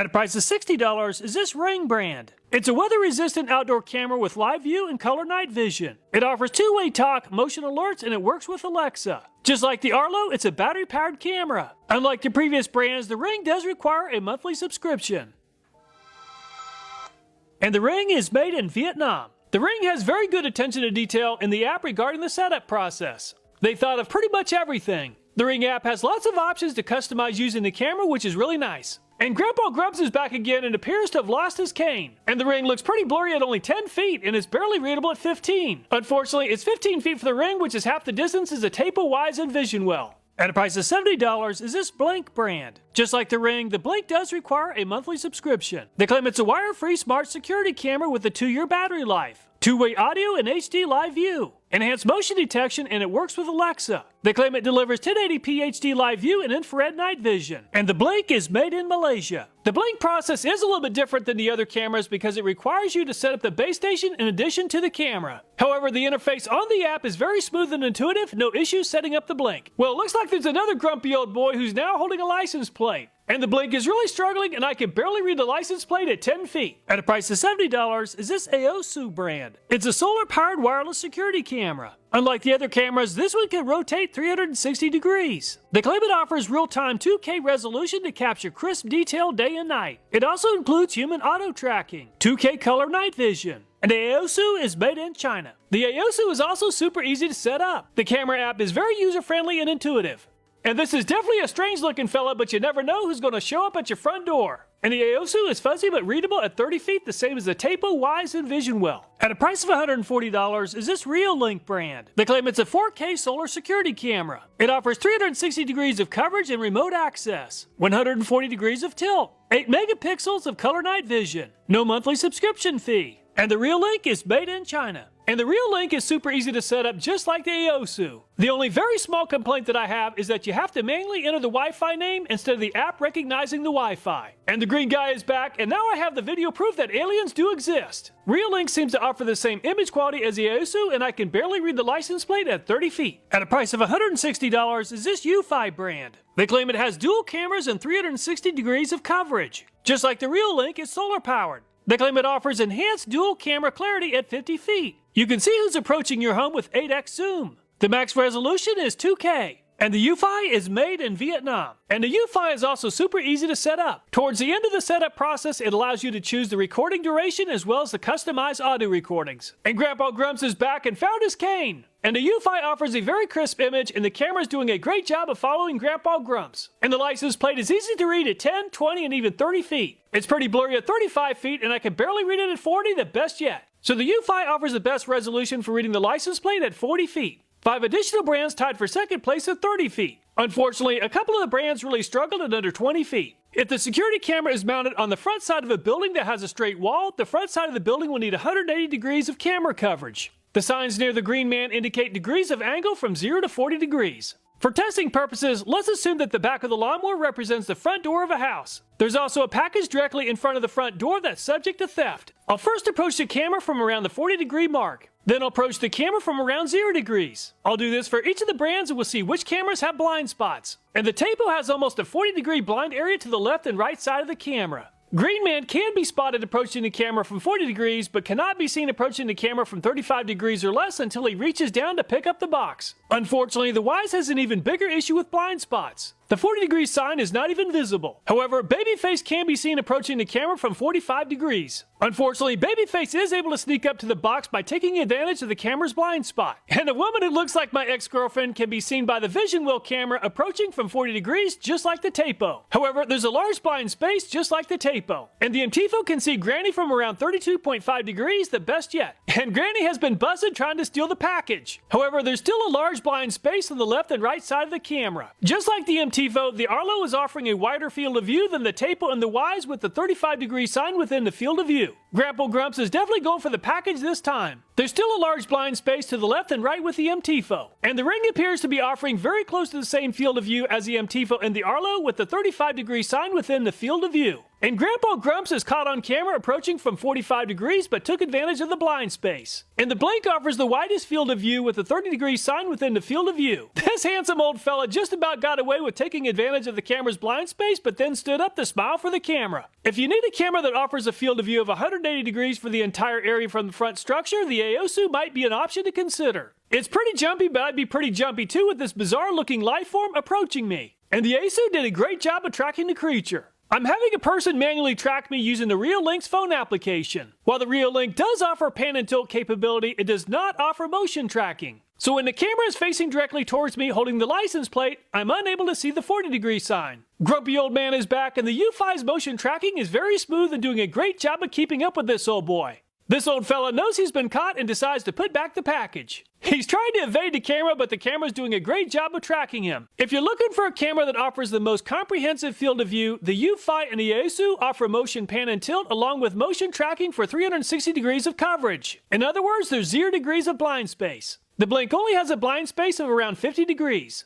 At a price of $60 is this Ring brand. It's a weather-resistant outdoor camera with live view and color night vision. It offers two-way talk, motion alerts, and it works with Alexa. Just like the Arlo, it's a battery-powered camera. Unlike the previous brands, the Ring does require a monthly subscription. And the Ring is made in Vietnam. The Ring has very good attention to detail in the app regarding the setup process. They thought of pretty much everything. The Ring app has lots of options to customize using the camera, which is really nice. And Grandpa Grumps is back again and appears to have lost his cane. And the Ring looks pretty blurry at only 10 feet and is barely readable at 15. Unfortunately, it's 15 feet for the Ring, which is half the distance as a Tapo Wise and Vision Well. At a price of $70 is this Blink brand. Just like the Ring, the Blink does require a monthly subscription. They claim it's a wire-free smart security camera with a 2-year battery life, two-way audio and HD live view, enhanced motion detection, and it works with Alexa. They claim it delivers 1080p HD live view and infrared night vision. And the Blink is made in Malaysia. The Blink process is a little bit different than the other cameras because it requires you to set up the base station in addition to the camera. However, the interface on the app is very smooth and intuitive, no issues setting up the Blink. Well, it looks like there's another grumpy old boy who's now holding a license plate. And the Blink is really struggling, and I can barely read the license plate at 10 feet. At a price of $70 is this Aosu brand. It's a solar-powered wireless security camera. Unlike the other cameras, this one can rotate 360 degrees. They claim it offers real-time 2K resolution to capture crisp detail day and night. It also includes human auto-tracking, 2K color night vision, and Aosu is made in China. The Aosu is also super easy to set up. The camera app is very user-friendly and intuitive. And this is definitely a strange-looking fella, but you never know who's going to show up at your front door. And the Aosu is fuzzy but readable at 30 feet, the same as the Tapo Wise and Vision Well. At a price of $140 is this Reolink brand. They claim it's a 4K solar security camera. It offers 360 degrees of coverage and remote access, 140 degrees of tilt, 8 megapixels of color night vision, no monthly subscription fee. And the Reolink is made in China. And the Reolink is super easy to set up just like the Aosu. The only very small complaint that I have is that you have to manually enter the Wi-Fi name instead of the app recognizing the Wi-Fi. And the green guy is back, and now I have the video proof that aliens do exist. Reolink seems to offer the same image quality as the Aosu, and I can barely read the license plate at 30 feet. At a price of $160 is this Eufy brand. They claim it has dual cameras and 360 degrees of coverage. Just like the Reolink, it's solar powered. They claim it offers enhanced dual camera clarity at 50 feet. You can see who's approaching your home with 8x zoom. The max resolution is 2K. And the Eufy is made in Vietnam. And the Eufy is also super easy to set up. Towards the end of the setup process, it allows you to choose the recording duration as well as the customized audio recordings. And Grandpa Grumps is back and found his cane. And the Eufy offers a very crisp image, and the camera is doing a great job of following Grandpa Grumps. And the license plate is easy to read at 10, 20, and even 30 feet. It's pretty blurry at 35 feet, and I can barely read it at 40, the best yet. So the Eufy offers the best resolution for reading the license plate at 40 feet. 5 additional brands tied for second place at 30 feet. Unfortunately, a couple of the brands really struggled at under 20 feet. If the security camera is mounted on the front side of a building that has a straight wall, the front side of the building will need 180 degrees of camera coverage. The signs near the green man indicate degrees of angle from 0 to 40 degrees. For testing purposes, let's assume that the back of the lawnmower represents the front door of a house. There's also a package directly in front of the front door that's subject to theft. I'll first approach the camera from around the 40-degree mark. Then I'll approach the camera from around 0 degrees. I'll do this for each of the brands and we'll see which cameras have blind spots. And the Tapo has almost a 40-degree blind area to the left and right side of the camera. Green Man can be spotted approaching the camera from 40 degrees, but cannot be seen approaching the camera from 35 degrees or less until he reaches down to pick up the box. Unfortunately, the Wise has an even bigger issue with blind spots. The 40-degree sign is not even visible. However, Babyface can be seen approaching the camera from 45 degrees. Unfortunately, Babyface is able to sneak up to the box by taking advantage of the camera's blind spot. And a woman who looks like my ex-girlfriend can be seen by the Vision Well camera approaching from 40 degrees just like the Tapo. However, there's a large blind space just like the Tapo. And the MTFO can see Granny from around 32.5 degrees, the best yet. And Granny has been busted trying to steal the package. However, there's still a large blind space on the left and right side of the camera. Just like the MTFO, the Arlo is offering a wider field of view than the Tapo and the Wise with the 35-degree sign within the field of view. Grandpa Grumps is definitely going for the package this time. The There's still a large blind space to the left and right with the MTFO, and the Ring appears to be offering very close to the same field of view as the MTFO and the Arlo with the 35-degree sign within the field of view. And Grandpa Grumps is caught on camera approaching from 45 degrees but took advantage of the blind space. And the Blink offers the widest field of view with the 30-degree sign within the field of view. This handsome old fella just about got away with taking advantage of the camera's blind space but then stood up to smile for the camera. If you need a camera that offers a field of view of 180 degrees for the entire area from the front structure, the Aosu might be an option to consider. It's pretty jumpy, but I'd be pretty jumpy too with this bizarre looking life form approaching me. And the Aosu did a great job of tracking the creature. I'm having a person manually track me using the Reolink's phone application. While the Reolink does offer pan and tilt capability, it does not offer motion tracking. So when the camera is facing directly towards me holding the license plate, I'm unable to see the 40-degree sign. Grumpy Old Man is back, and the U5's motion tracking is very smooth and doing a great job of keeping up with this old boy. This old fella knows he's been caught and decides to put back the package. He's trying to evade the camera, but the camera's doing a great job of tracking him. If you're looking for a camera that offers the most comprehensive field of view, the U5 and the Aosu offer motion pan and tilt along with motion tracking for 360 degrees of coverage. In other words, there's 0 degrees of blind space. The Blink only has a blind space of around 50 degrees.